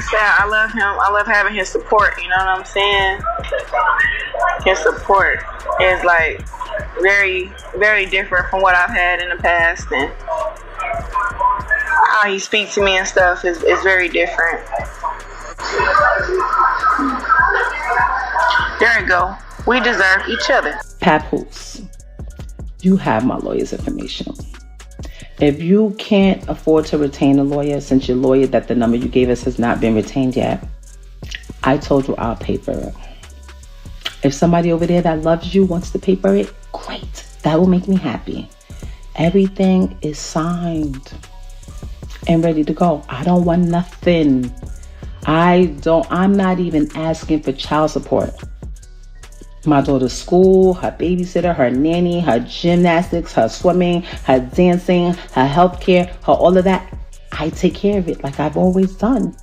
said, I love him. I love having his support. You know what I'm saying? His support is like very, very different from what I've had in the past, and how he speaks to me and stuff is very different. There you go. We deserve each other. Papoose, you have my lawyer's information. If you can't afford to retain a lawyer, since your lawyer that the number you gave us has not been retained yet, I told you I'll pay for it. If somebody over there that loves you wants to pay for it, great. That will make me happy. Everything is signed and ready to go. I don't want nothing. I'm not even asking for child support. My daughter's school, her babysitter, her nanny, her gymnastics, her swimming, her dancing, her healthcare, her all of that. I take care of it like I've always done.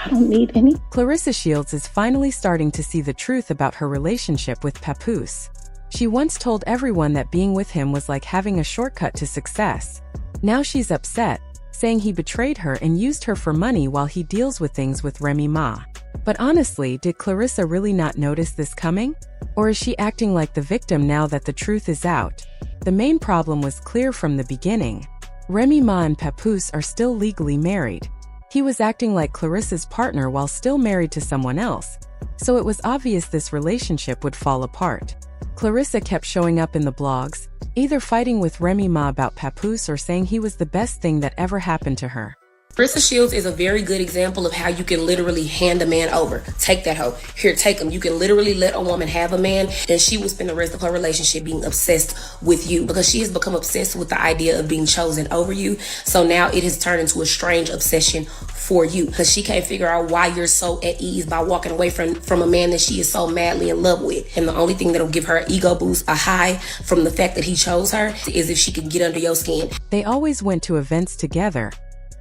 I don't need any. Claressa Shields is finally starting to see the truth about her relationship with Papoose. She once told everyone that being with him was like having a shortcut to success. Now she's upset, saying he betrayed her and used her for money while he deals with things with Remy Ma. But honestly, did Claressa really not notice this coming? Or is she acting like the victim now that the truth is out? The main problem was clear from the beginning. Remy Ma and Papoose are still legally married. He was acting like Claressa's partner while still married to someone else, so it was obvious this relationship would fall apart. Claressa kept showing up in the blogs, either fighting with Remy Ma about Papoose or saying he was the best thing that ever happened to her. Claressa Shields is a very good example of how you can literally hand a man over. Take that hoe. Here, take him. You can literally let a woman have a man, and she will spend the rest of her relationship being obsessed with you because she has become obsessed with the idea of being chosen over you. So now it has turned into a strange obsession for you because she can't figure out why you're so at ease by walking away from a man that she is so madly in love with. And the only thing that'll give her an ego boost, a high from the fact that he chose her, is if she can get under your skin. They always went to events together,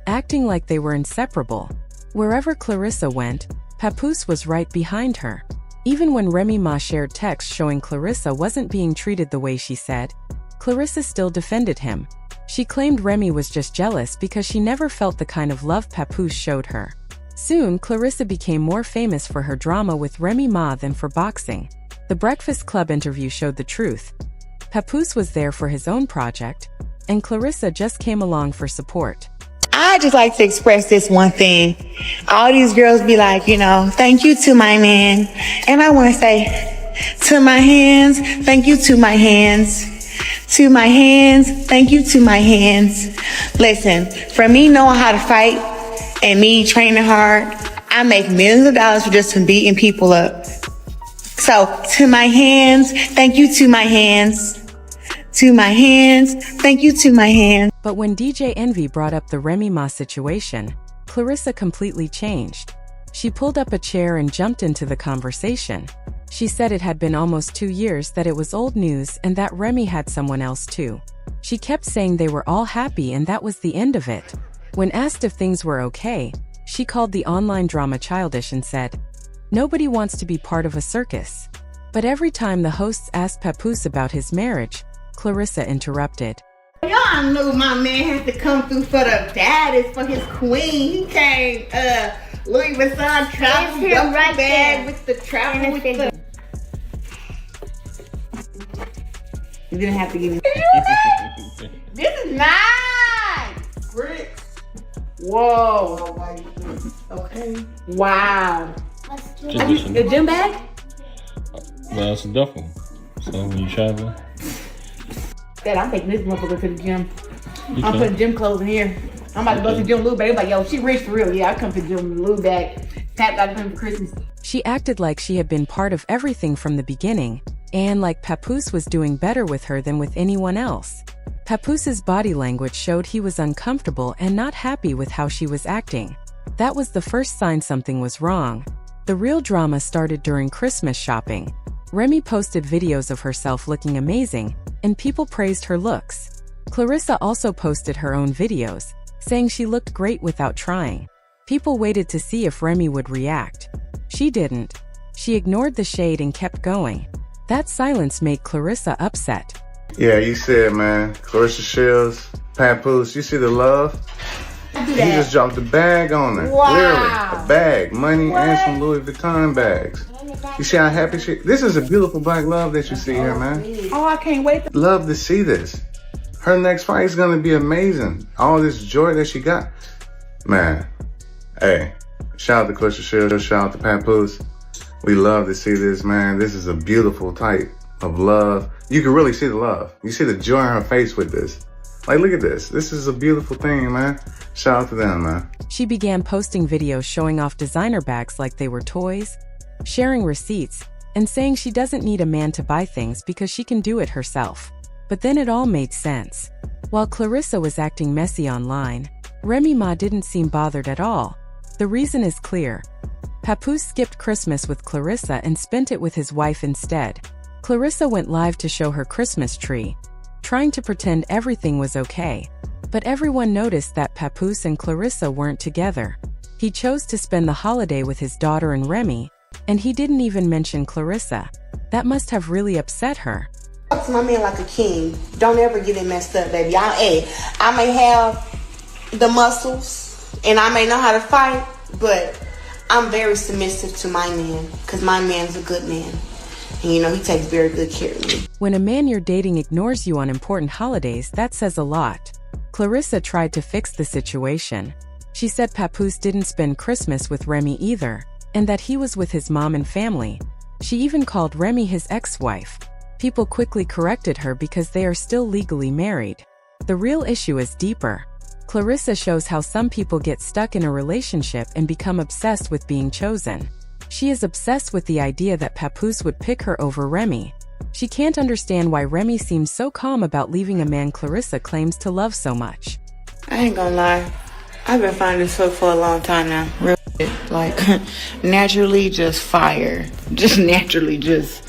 acting like they were inseparable. Wherever Claressa went, Papoose was right behind her. Even when Remy Ma shared texts showing Claressa wasn't being treated the way she said, Claressa still defended him. She claimed Remy was just jealous because she never felt the kind of love Papoose showed her. Soon, Claressa became more famous for her drama with Remy Ma than for boxing. The Breakfast Club interview showed the truth. Papoose was there for his own project, and Claressa just came along for support. I just like to express this one thing. All these girls be like, thank you to my man. And I want to say, to my hands, thank you to my hands. To my hands, thank you to my hands. Listen, for me knowing how to fight and me training hard, I make millions of dollars for just from beating people up. So, to my hands, thank you to my hands. To my hands, thank you to my hands. But when DJ Envy brought up the Remy Ma situation, Claressa completely changed. She pulled up a chair and jumped into the conversation. She said it had been almost 2 years, that it was old news, and that Remy had someone else too. She kept saying they were all happy and that was the end of it. When asked if things were okay, she called the online drama childish and said, "Nobody wants to be part of a circus." But every time the hosts asked Papoose about his marriage, Claressa interrupted. Y'all knew my man had to come through for the baddest, for his queen. He came, Louis Vuitton travel duffel bag with the travel with the... You didn't have to give me... This is nice! Bricks. Whoa. Okay. Wow. Your gym bag? Well, it's a duffel. So when you travel... Dad, I'm taking this motherfucker to the gym. I'm putting gym clothes in here. I'm about to go to the gym Lou bag. It's like, yo, she rich for real. Yeah, I come to the gym Lou bag. Tap got it for Christmas. She acted like she had been part of everything from the beginning, and like Papoose was doing better with her than with anyone else. Papoose's body language showed he was uncomfortable and not happy with how she was acting. That was the first sign something was wrong. The real drama started during Christmas shopping. Remy posted videos of herself looking amazing, and people praised her looks. Claressa also posted her own videos, saying she looked great without trying. People waited to see if Remy would react. She didn't. She ignored the shade and kept going. That silence made Claressa upset. Yeah, you said, man, Claressa Shields, Papoose, you see the love? He just dropped a bag on her. Wow. Literally, a bag, money, and some Louis Vuitton bags. You see how happy she? This is a beautiful black love that you see here, man. Oh, I can't wait. Love to see this. Her next fight is gonna be amazing. All this joy that she got, man. Hey, shout out to Claressa Shields. Shout out to Papoose. We love to see this, man. This is a beautiful type of love. You can really see the love. You see the joy in her face with this. Like, look at this. This is a beautiful thing, man. Shout out to them, man. She began posting videos showing off designer bags like they were toys, sharing receipts, and saying she doesn't need a man to buy things because she can do it herself. But then it all made sense. While Claressa was acting messy online, Remy Ma didn't seem bothered at all. The reason is clear. Papoose skipped Christmas with Claressa and spent it with his wife instead. Claressa went live to show her Christmas tree, trying to pretend everything was okay. But everyone noticed that Papoose and Claressa weren't together. He chose to spend the holiday with his daughter and Remy, and he didn't even mention Claressa. That must have really upset her. Talk to my man like a king. Don't ever get it messed up, baby. I may have the muscles and I may know how to fight, but I'm very submissive to my man because my man's a good man. And you know, he takes very good care of me. When a man you're dating ignores you on important holidays, that says a lot. Claressa tried to fix the situation. She said Papoose didn't spend Christmas with Remy either, and that he was with his mom and family. She even called Remy his ex-wife. People quickly corrected her because they are still legally married. The real issue is deeper. Claressa shows how some people get stuck in a relationship and become obsessed with being chosen. She is obsessed with the idea that Papoose would pick her over Remy. She can't understand why Remy seems so calm about leaving a man Claressa claims to love so much. I ain't gonna lie. I've been finding this fuck for a long time now. Real shit. Like, naturally just fire. Just naturally just,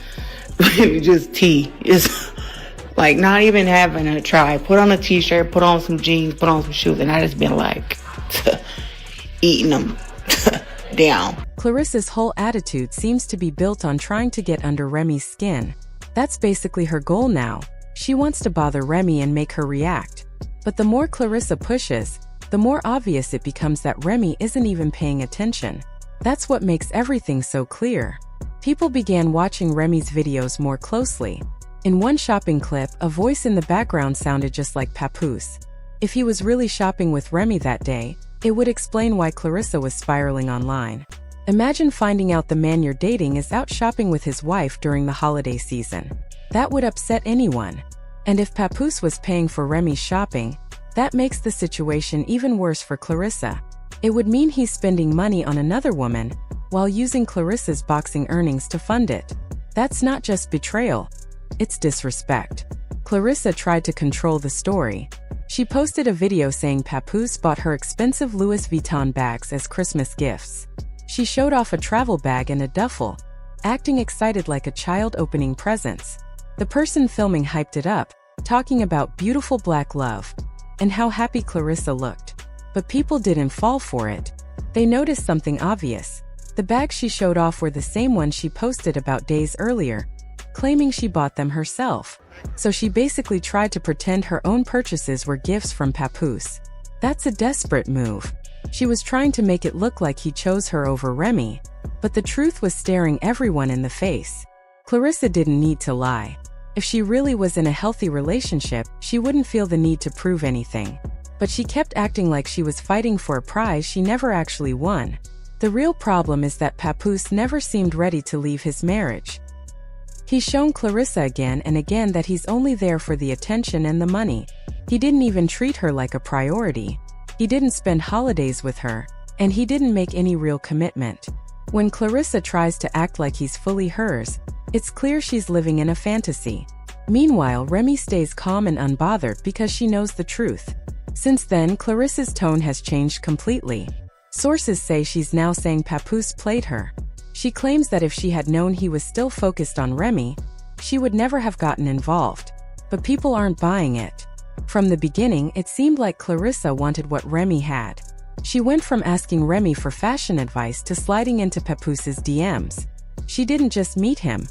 really just tea. It's like not even having a try. Put on a t-shirt, put on some jeans, put on some shoes, and I just been like, eating them down. Claressa's whole attitude seems to be built on trying to get under Remy's skin. That's basically her goal now. She wants to bother Remy and make her react. But the more Claressa pushes, the more obvious it becomes that Remy isn't even paying attention. That's what makes everything so clear. People began watching Remy's videos more closely. In one shopping clip, a voice in the background sounded just like Papoose. If he was really shopping with Remy that day, it would explain why Claressa was spiraling online. Imagine finding out the man you're dating is out shopping with his wife during the holiday season. That would upset anyone. And if Papoose was paying for Remy's shopping, that makes the situation even worse for Claressa. It would mean he's spending money on another woman while using Claressa's boxing earnings to fund it. That's not just betrayal, it's disrespect. Claressa tried to control the story. She posted a video saying Papoose bought her expensive Louis Vuitton bags as Christmas gifts. She showed off a travel bag and a duffel, acting excited like a child opening presents. The person filming hyped it up, talking about beautiful black love and how happy Claressa looked. But people didn't fall for it. They noticed something obvious. The bags she showed off were the same ones she posted about days earlier, claiming she bought them herself. So she basically tried to pretend her own purchases were gifts from Papoose. That's a desperate move. She was trying to make it look like he chose her over Remy, but the truth was staring everyone in the face. Claressa didn't need to lie. If she really was in a healthy relationship, she wouldn't feel the need to prove anything. But she kept acting like she was fighting for a prize she never actually won. The real problem is that Papoose never seemed ready to leave his marriage. He's shown Claressa again and again that he's only there for the attention and the money. He didn't even treat her like a priority. He didn't spend holidays with her, and he didn't make any real commitment. When Claressa tries to act like he's fully hers, it's clear she's living in a fantasy. Meanwhile, Remy stays calm and unbothered because she knows the truth. Since then, Claressa's tone has changed completely. Sources say she's now saying Papoose played her. She claims that if she had known he was still focused on Remy, she would never have gotten involved. But people aren't buying it. From the beginning, it seemed like Claressa wanted what Remy had. She went from asking Remy for fashion advice to sliding into Papoose's DMs. She didn't just meet him.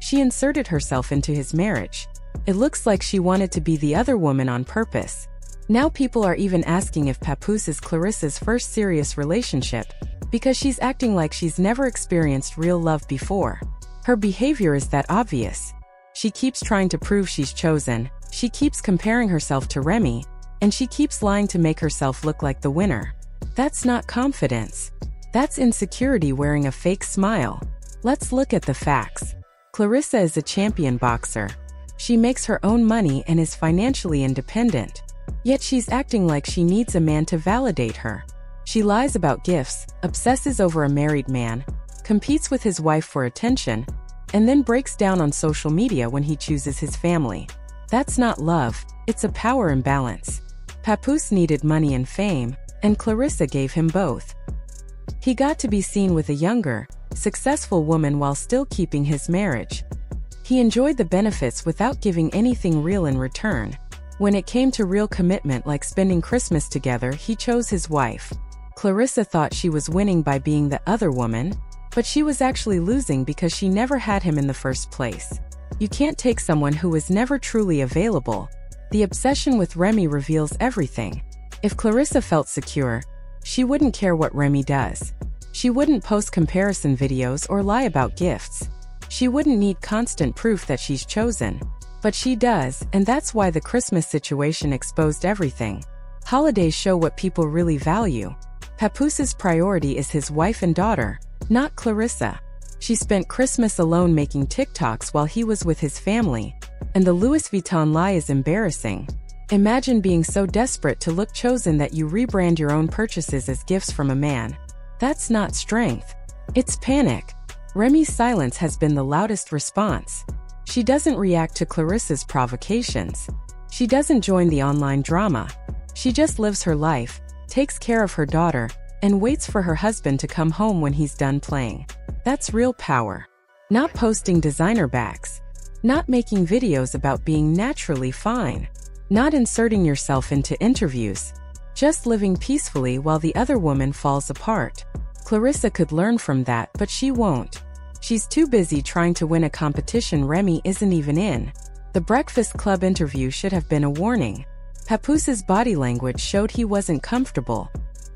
She inserted herself into his marriage. It looks like she wanted to be the other woman on purpose. Now people are even asking if Papoose is Clarissa's first serious relationship, because she's acting like she's never experienced real love before. Her behavior is that obvious. She keeps trying to prove she's chosen, she keeps comparing herself to Remy, and she keeps lying to make herself look like the winner. That's not confidence. That's insecurity wearing a fake smile. Let's look at the facts. Claressa is a champion boxer. She makes her own money and is financially independent. Yet she's acting like she needs a man to validate her. She lies about gifts, obsesses over a married man, competes with his wife for attention, and then breaks down on social media when he chooses his family. That's not love, it's a power imbalance. Papoose needed money and fame, and Claressa gave him both. He got to be seen with a younger, successful woman while still keeping his marriage. He enjoyed the benefits without giving anything real in return. When it came to real commitment like spending Christmas together, he chose his wife. Claressa thought she was winning by being the other woman, but she was actually losing because she never had him in the first place. You can't take someone who was never truly available. The obsession with Remy reveals everything. If Claressa felt secure, she wouldn't care what Remy does. She wouldn't post comparison videos or lie about gifts. She wouldn't need constant proof that she's chosen. But she does, and that's why the Christmas situation exposed everything. Holidays show what people really value. Papoose's priority is his wife and daughter, not Claressa. She spent Christmas alone making TikToks while he was with his family, and the Louis Vuitton lie is embarrassing. Imagine being so desperate to look chosen that you rebrand your own purchases as gifts from a man. That's not strength. It's panic. Remy's silence has been the loudest response. She doesn't react to Claressa's provocations. She doesn't join the online drama. She just lives her life, takes care of her daughter, and waits for her husband to come home when he's done playing. That's real power. Not posting designer bags. Not making videos about being naturally fine. Not inserting yourself into interviews. Just living peacefully while the other woman falls apart. Claressa could learn from that, but she won't. She's too busy trying to win a competition Remy isn't even in. The Breakfast Club interview should have been a warning. Papoose's body language showed he wasn't comfortable.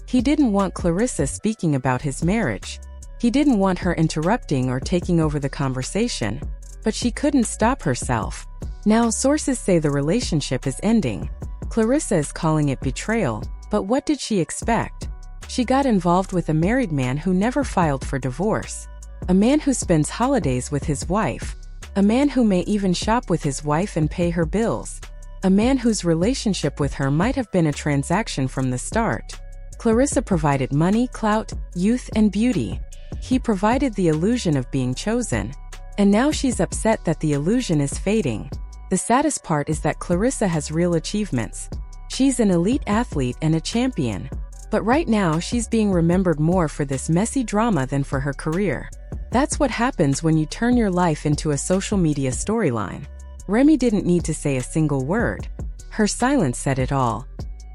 He didn't want Claressa speaking about his marriage. He didn't want her interrupting or taking over the conversation. But she couldn't stop herself. Now sources say the relationship is ending. Claressa is calling it betrayal, but what did she expect? She got involved with a married man who never filed for divorce. A man who spends holidays with his wife. A man who may even shop with his wife and pay her bills. A man whose relationship with her might have been a transaction from the start. Claressa provided money, clout, youth, and beauty. He provided the illusion of being chosen. And now she's upset that the illusion is fading. The saddest part is that Claressa has real achievements. She's an elite athlete and a champion. But right now she's being remembered more for this messy drama than for her career. That's what happens when you turn your life into a social media storyline. Remy didn't need to say a single word. Her silence said it all.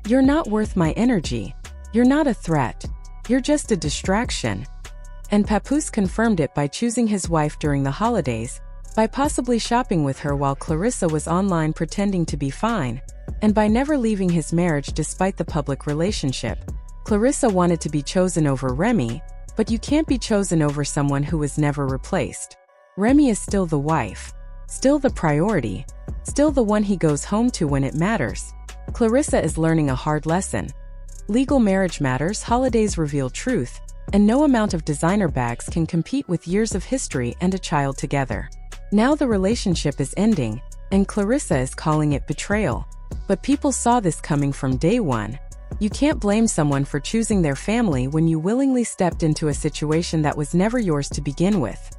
You're not worth my energy. You're not a threat. You're just a distraction. And Papoose confirmed it by choosing his wife during the holidays, by possibly shopping with her while Claressa was online pretending to be fine, and by never leaving his marriage despite the public relationship. Claressa wanted to be chosen over Remy, but you can't be chosen over someone who was never replaced. Remy is still the wife, still the priority, still the one he goes home to when it matters. Claressa is learning a hard lesson. Legal marriage matters, holidays reveal truth, and no amount of designer bags can compete with years of history and a child together. Now the relationship is ending, and Claressa is calling it betrayal. But people saw this coming from day one. You can't blame someone for choosing their family when you willingly stepped into a situation that was never yours to begin with.